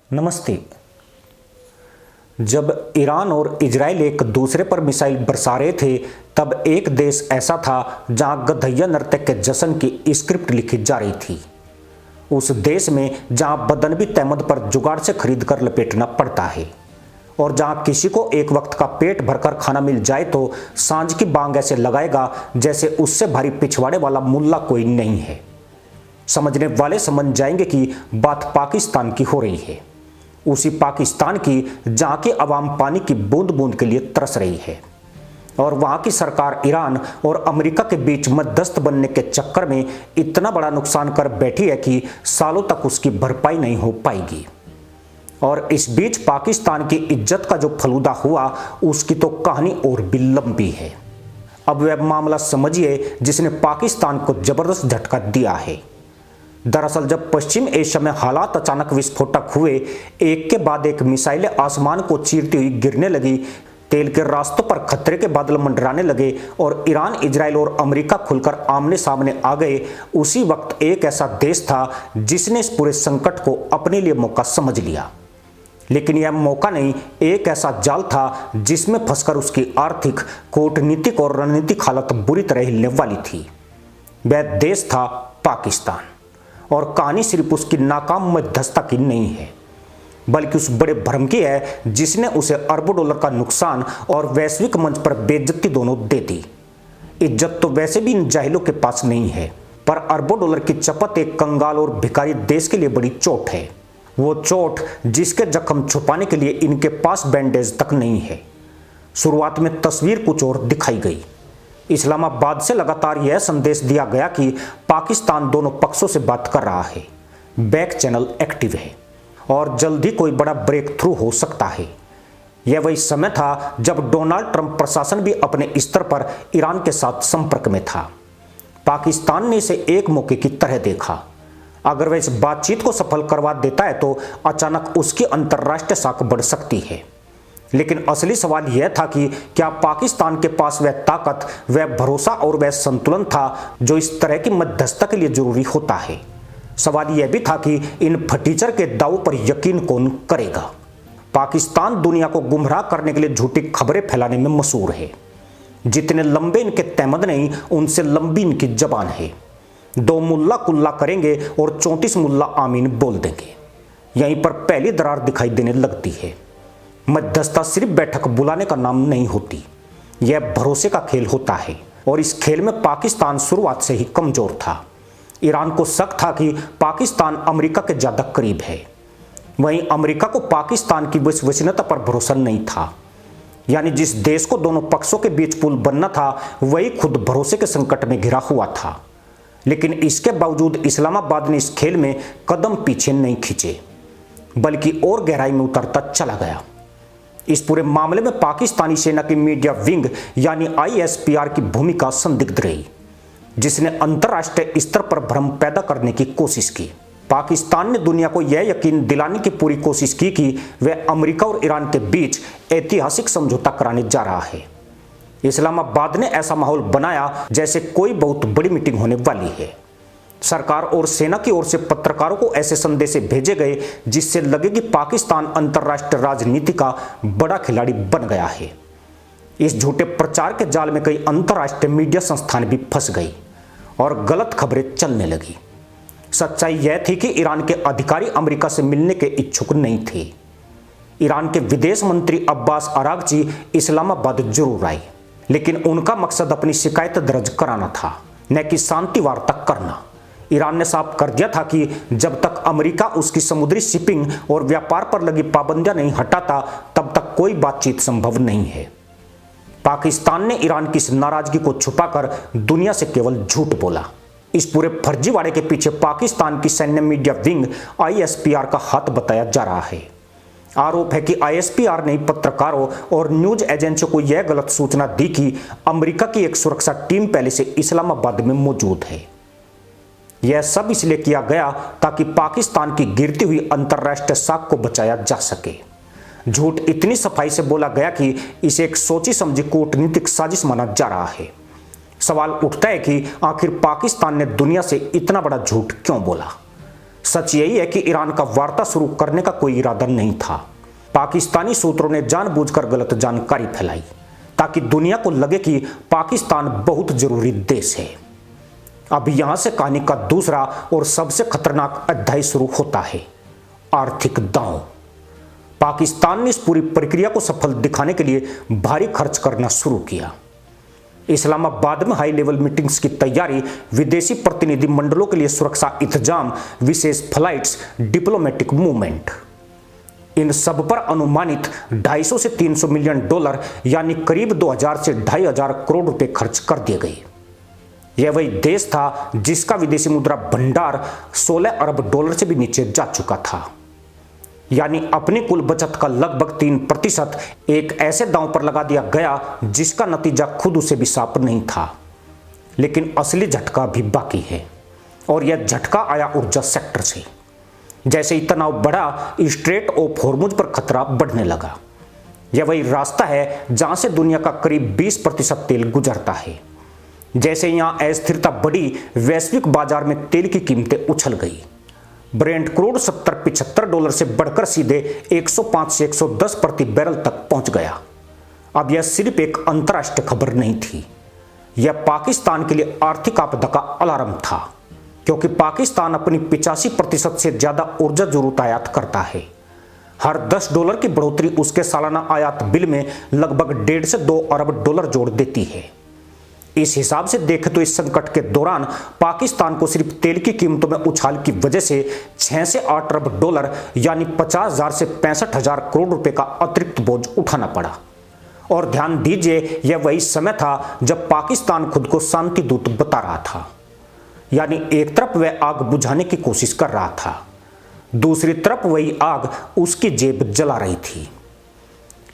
नमस्ते। जब ईरान और इजराइल एक दूसरे पर मिसाइल बरसा रहे थे, तब एक देश ऐसा था जहां गधैया नृत्य के जश्न की स्क्रिप्ट लिखी जा रही थी। उस देश में जहां बदनबी तहमद पर जुगाड़ से खरीद कर लपेटना पड़ता है और जहां किसी को एक वक्त का पेट भरकर खाना मिल जाए तो सांझ की बांग ऐसे लगाएगा जैसे उससे भारी पिछवाड़े वाला मुल्ला कोई नहीं है। समझने वाले समझ जाएंगे कि बात पाकिस्तान की हो रही है, उसी पाकिस्तान की जहां की आवाम पानी की बूंद बूंद के लिए तरस रही है और वहां की सरकार ईरान और अमेरिका के बीच मध्यस्थ बनने के चक्कर में इतना बड़ा नुकसान कर बैठी है कि सालों तक उसकी भरपाई नहीं हो पाएगी। और इस बीच पाकिस्तान की इज्जत का जो फलूदा हुआ, उसकी तो कहानी और भी लंबी है। अब वह मामला समझिए जिसने पाकिस्तान को जबरदस्त झटका दिया है। दरअसल जब पश्चिम एशिया में हालात अचानक विस्फोटक हुए, एक के बाद एक मिसाइलें आसमान को चीरती हुई गिरने लगी, तेल के रास्तों पर खतरे के बादल मंडराने लगे और ईरान, इजराइल और अमेरिका खुलकर आमने सामने आ गए, उसी वक्त एक ऐसा देश था जिसने इस पूरे संकट को अपने लिए मौका समझ लिया। लेकिन यह मौका नहीं, एक ऐसा जाल था जिसमें फंसकर उसकी आर्थिक, कूटनीतिक और रणनीतिक हालत बुरी तरह हिलने वाली थी। वह देश था पाकिस्तान। और कहानी सिर्फ उसकी नाकाम मध्यस्थता की नहीं है, बल्कि उस बड़े भ्रम की है जिसने उसे अरबों डॉलर का नुकसान और वैश्विक मंच पर बेइज्जती दोनों दे दी। इज्जत तो वैसे भी इन जाहिलों के पास नहीं है, पर अरबों डॉलर की चपत एक कंगाल और भिखारी देश के लिए बड़ी चोट है। वो चोट जिसके जख्म छुपाने के लिए इनके पास बैंडेज तक नहीं है। शुरुआत में तस्वीर कुछ और दिखाई गई। इस्लामाबाद से लगातार यह संदेश दिया गया कि पाकिस्तान दोनों पक्षों से बात कर रहा है, बैक चैनल एक्टिव है और जल्द ही कोई बड़ा ब्रेक थ्रू हो सकता है। यह वही समय था जब डोनाल्ड ट्रंप प्रशासन भी अपने स्तर पर ईरान के साथ संपर्क में था। पाकिस्तान ने इसे एक मौके की तरह देखा। अगर वह इस बातचीत को सफल करवा देता है तो अचानक उसकी अंतर्राष्ट्रीय साख बढ़ सकती है। लेकिन असली सवाल यह था कि क्या पाकिस्तान के पास वह ताकत, वह भरोसा और वह संतुलन था जो इस तरह की मध्यस्थता के लिए जरूरी होता है। सवाल यह भी था कि इन फटीचर के दावों पर यकीन कौन करेगा। पाकिस्तान दुनिया को गुमराह करने के लिए झूठी खबरें फैलाने में मशहूर है। जितने लंबे इनके तहमद नहीं, उनसे लंबी इनकी जबान है। 2 मुल्ला कुल्ला करेंगे और 34 मुल्ला आमीन बोल देंगे। यहीं पर पहली दरार दिखाई देने लगती है। मध्यस्थता सिर्फ बैठक बुलाने का नाम नहीं होती, यह भरोसे का खेल होता है और इस खेल में पाकिस्तान शुरुआत से ही कमजोर था। ईरान को शक था कि पाकिस्तान अमेरिका के ज्यादा करीब है, वहीं अमेरिका को पाकिस्तान की विश्वसनीयता पर भरोसा नहीं था। यानी जिस देश को दोनों पक्षों के बीच पुल बनना था, वही खुद भरोसे के संकट में घिरा हुआ था। लेकिन इसके बावजूद इस्लामाबाद ने इस खेल में कदम पीछे नहीं खींचे, बल्कि और गहराई में उतरता चला गया। इस पूरे मामले में पाकिस्तानी सेना की मीडिया विंग यानी ISPR की भूमिका संदिग्ध रही, जिसने अंतर्राष्ट्रीय स्तर पर भ्रम पैदा करने की कोशिश की। पाकिस्तान ने दुनिया को यह यकीन दिलाने की पूरी कोशिश की कि वह अमेरिका और ईरान के बीच ऐतिहासिक समझौता कराने जा रहा है। इस्लामाबाद ने ऐसा माहौल बनाया जैसे कोई बहुत बड़ी मीटिंग होने वाली है। सरकार और सेना की ओर से पत्रकारों को ऐसे संदेश भेजे गए जिससे लगे कि पाकिस्तान अंतर्राष्ट्रीय राजनीति का बड़ा खिलाड़ी बन गया है। इस झूठे प्रचार के जाल में कई अंतर्राष्ट्रीय मीडिया संस्थान भी फंस गई और गलत खबरें चलने लगी। सच्चाई यह थी कि ईरान के अधिकारी अमेरिका से मिलने के इच्छुक नहीं थे। ईरान के विदेश मंत्री अब्बास अरागची इस्लामाबाद जरूर आए, लेकिन उनका मकसद अपनी शिकायत दर्ज कराना था, न कि शांति वार्ता करना। ईरान ने साफ कर दिया था कि जब तक अमेरिका उसकी समुद्री शिपिंग और व्यापार पर लगी पाबंदियां नहीं हटाता, तब तक कोई बातचीत संभव नहीं है। पाकिस्तान ने ईरान की इस नाराजगी को छुपाकर दुनिया से केवल झूठ बोला। इस पूरे फर्जीवाड़े के पीछे पाकिस्तान की सैन्य मीडिया विंग ISPR का हाथ बताया जा रहा है। आरोप है कि ISPR ने पत्रकारों और न्यूज एजेंसियों को यह गलत सूचना दी कि अमेरिका की एक सुरक्षा टीम पहले से इस्लामाबाद में मौजूद है। यह सब इसलिए किया गया ताकि पाकिस्तान की गिरती हुई अंतर्राष्ट्रीय साख को बचाया जा सके। झूठ इतनी सफाई से बोला गया कि इसे एक सोची समझी कूटनीतिक साजिश माना जा रहा है। सवाल उठता है कि आखिर पाकिस्तान ने दुनिया से इतना बड़ा झूठ क्यों बोला। सच यही है कि ईरान का वार्ता शुरू करने का कोई इरादा नहीं था। पाकिस्तानी सूत्रों ने जानबूझकर गलत जानकारी फैलाई ताकि दुनिया को लगे कि पाकिस्तान बहुत जरूरी देश है। अब यहां से कहानी का दूसरा और सबसे खतरनाक अध्याय शुरू होता है, आर्थिक दांव। पाकिस्तान ने इस पूरी प्रक्रिया को सफल दिखाने के लिए भारी खर्च करना शुरू किया। इस्लामाबाद में हाई लेवल मीटिंग्स की तैयारी, विदेशी प्रतिनिधि मंडलों के लिए सुरक्षा इंतजाम, विशेष फ्लाइट्स, डिप्लोमेटिक मूवमेंट, इन सब पर अनुमानित 250 से 300 मिलियन डॉलर यानी करीब 2000 से 2500 करोड़ रुपए खर्च कर दिए गए। यह वही देश था जिसका विदेशी मुद्रा भंडार 16 अरब डॉलर से भी नीचे जा चुका था, यानी अपनी कुल बचत का लगभग 3% एक ऐसे दांव पर लगा दिया गया जिसका नतीजा खुद उसे भी साफ नहीं था। लेकिन असली झटका भी बाकी है, और यह झटका आया ऊर्जा सेक्टर से। जैसे ही तनाव बढ़ा, स्ट्रेट ऑफ हॉर्मुज पर खतरा बढ़ने लगा। यह वही रास्ता है जहां से दुनिया का करीब 20% तेल गुजरता है। जैसे यहां अस्थिरता बढ़ी, वैश्विक बाजार में तेल की कीमतें उछल गई। ब्रेंट क्रूड 70-75 डॉलर से बढ़कर सीधे 105 से 110 प्रति बैरल तक पहुंच गया। अब यह सिर्फ एक अंतर्राष्ट्रीय खबर नहीं थी, यह पाकिस्तान के लिए आर्थिक आपदा का अलार्म था, क्योंकि पाकिस्तान अपनी 85% से ज्यादा ऊर्जा जरूरत आयात करता है। हर 10 डॉलर की बढ़ोतरी उसके सालाना आयात बिल में लगभग 1.5 से 2 अरब डॉलर जोड़ देती है। इस हिसाब से देखें तो इस संकट के दौरान पाकिस्तान को सिर्फ तेल की कीमतों में उछाल की वजह से 6 से 8 अरब डॉलर यानी 50,000 से 65,000 करोड़ रुपए का अतिरिक्त बोझ उठाना पड़ा। और ध्यान दीजिए, यह वही समय था जब पाकिस्तान खुद को शांति दूत बता रहा था, यानी एक तरफ वह आग बुझाने की कोशिश कर रहा था, दूसरी तरफ वही आग उसकी जेब जला रही थी।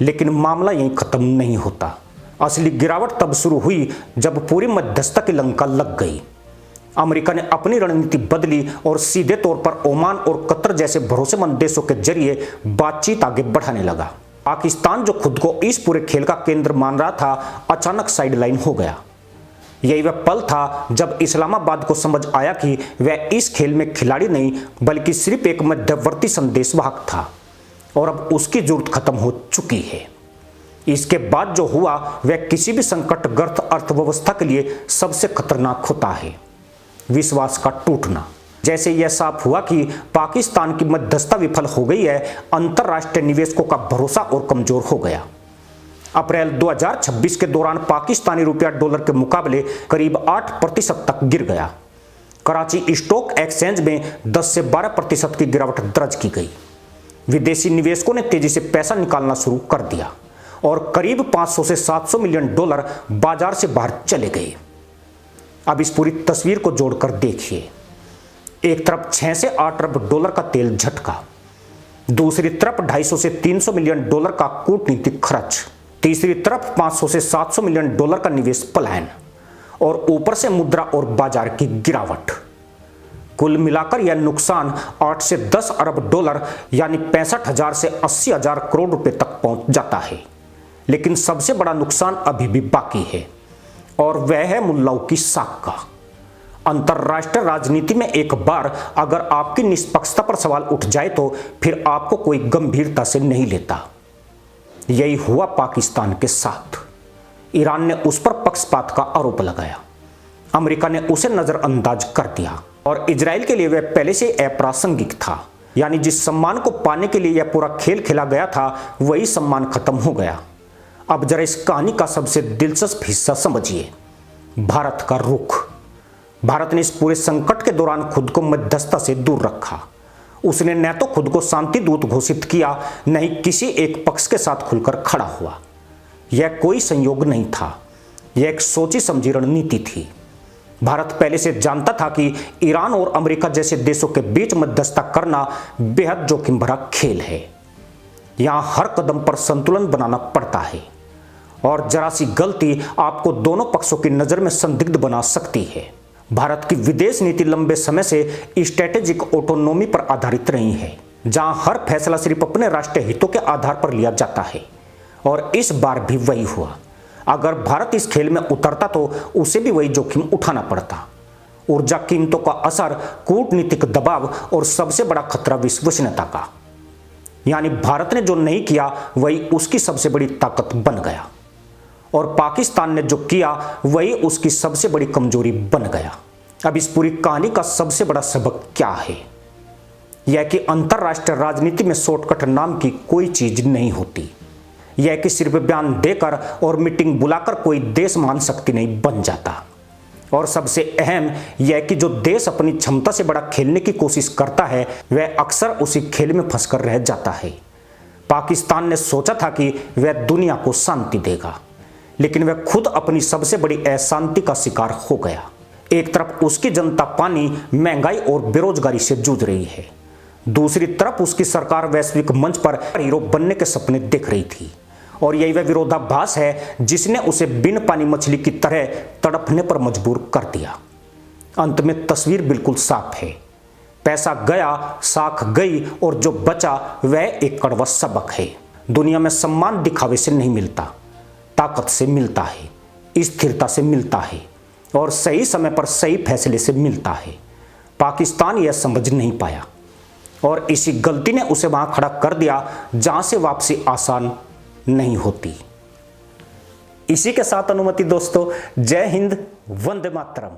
लेकिन मामला यहीं खत्म नहीं होता। असली गिरावट तब शुरू हुई जब पूरी मध्यस्थता की लंका लग गई। अमेरिका ने अपनी रणनीति बदली और सीधे तौर पर ओमान और कतर जैसे भरोसेमंद देशों के जरिए बातचीत आगे बढ़ाने लगा। पाकिस्तान, जो खुद को इस पूरे खेल का केंद्र मान रहा था, अचानक साइडलाइन हो गया। यही वह पल था जब इस्लामाबाद को समझ आया कि वह इस खेल में खिलाड़ी नहीं बल्कि सिर्फ एक मध्यवर्ती संदेशवाहक था, और अब उसकी जरूरत खत्म हो चुकी है। इसके बाद जो हुआ वह किसी भी संकटग्रस्त अर्थव्यवस्था के लिए सबसे खतरनाक होता है, विश्वास का टूटना। जैसे यह साफ हुआ कि पाकिस्तान की मध्यस्थता विफल हो गई है, अंतरराष्ट्रीय निवेशकों का भरोसा और कमजोर हो गया। अप्रैल 2026 के दौरान पाकिस्तानी रुपया डॉलर के मुकाबले करीब 8% तक गिर गया। कराची स्टॉक एक्सचेंज में 10 से 12% की गिरावट दर्ज की गई। विदेशी निवेशकों ने तेजी से पैसा निकालना शुरू कर दिया और करीब 500 से 700 मिलियन डॉलर बाजार से बाहर चले गए। अब इस पूरी तस्वीर को जोड़कर देखिए, एक तरफ 6 से 8 अरब डॉलर का तेल झटका, दूसरी तरफ 250 से 300 मिलियन डॉलर का कूटनीतिक खर्च, तीसरी तरफ 500 से 700 मिलियन डॉलर का निवेश पलायन, और ऊपर से मुद्रा और बाजार की गिरावट। कुल मिलाकर यह नुकसान 8 से 10 अरब डॉलर यानी 65,000 से 80,000 करोड़ रुपए तक पहुंच जाता है। लेकिन सबसे बड़ा नुकसान अभी भी बाकी है, और वह है मुल्लाओं की साख का। अंतरराष्ट्रीय राजनीति में एक बार अगर आपकी निष्पक्षता पर सवाल उठ जाए तो फिर आपको कोई गंभीरता से नहीं लेता। यही हुआ पाकिस्तान के साथ। ईरान ने उस पर पक्षपात का आरोप लगाया, अमेरिका ने उसे नजरअंदाज कर दिया, और इजराइल के लिए वह पहले से अप्रासंगिक था। यानी जिस सम्मान को पाने के लिए यह पूरा खेल खेला गया था, वही सम्मान खत्म हो गया। अब जरा इस कहानी का सबसे दिलचस्प हिस्सा समझिए, भारत का रुख। भारत ने इस पूरे संकट के दौरान खुद को मध्यस्थता से दूर रखा। उसने न तो खुद को शांति दूत घोषित किया, न ही किसी एक पक्ष के साथ खुलकर खड़ा हुआ। यह कोई संयोग नहीं था, यह एक सोची समझी रणनीति थी। भारत पहले से जानता था कि ईरान और अमेरिका जैसे देशों के बीच मध्यस्थता करना बेहद जोखिम भरा खेल है। यहां हर कदम पर संतुलन बनाना पड़ता है, और जरा सी गलती आपको दोनों पक्षों की नजर में संदिग्ध बना सकती है। भारत की विदेश नीति लंबे समय से स्ट्रेटेजिक ऑटोनॉमी पर आधारित रही है, जहां हर फैसला सिर्फ अपने राष्ट्रीय हितों के आधार पर लिया जाता है, और इस बार भी वही हुआ। अगर भारत इस खेल में उतरता तो उसे भी वही जोखिम उठाना पड़ता, ऊर्जा कीमतों का असर, कूटनीतिक दबाव और सबसे बड़ा खतरा विश्वसनीयता का। यानी भारत ने जो नहीं किया वही उसकी सबसे बड़ी ताकत बन गया, और पाकिस्तान ने जो किया वही उसकी सबसे बड़ी कमजोरी बन गया। अब इस पूरी कहानी का सबसे बड़ा सबक क्या है? यह कि अंतरराष्ट्रीय राजनीति में शॉर्टकट नाम की कोई चीज नहीं होती। यह कि सिर्फ बयान देकर और मीटिंग बुलाकर कोई देश महान शक्ति नहीं बन जाता। और सबसे अहम यह कि जो देश अपनी क्षमता से बड़ा खेलने की कोशिश करता है वह अक्सर उसी खेल में फंसकर रह जाता है। पाकिस्तान ने सोचा था कि वह दुनिया को शांति देगा, लेकिन वह खुद अपनी सबसे बड़ी अशांति का शिकार हो गया। एक तरफ उसकी जनता पानी, महंगाई और बेरोजगारी से जूझ रही है, दूसरी तरफ उसकी सरकार वैश्विक मंच पर हीरो बनने के सपने देख रही थी। और यही वह विरोधाभास है जिसने उसे बिन पानी मछली की तरह तड़पने पर मजबूर कर दिया। अंत में तस्वीर बिल्कुल साफ है। पैसा गया, साख गई, और जो बचा वह एक कड़वा सबक है। दुनिया में सम्मान दिखावे से नहीं मिलता, ताकत से मिलता है, स्थिरता से मिलता है, और सही समय पर सही फैसले से मिलता है। पाकिस्तान यह समझ नहीं पाया और इसी गलती ने उसे वहां खड़ा कर दिया जहां से वापसी आसान नहीं होती। इसी के साथ अनुमति दोस्तों, जय हिंद, वंदे मातरम।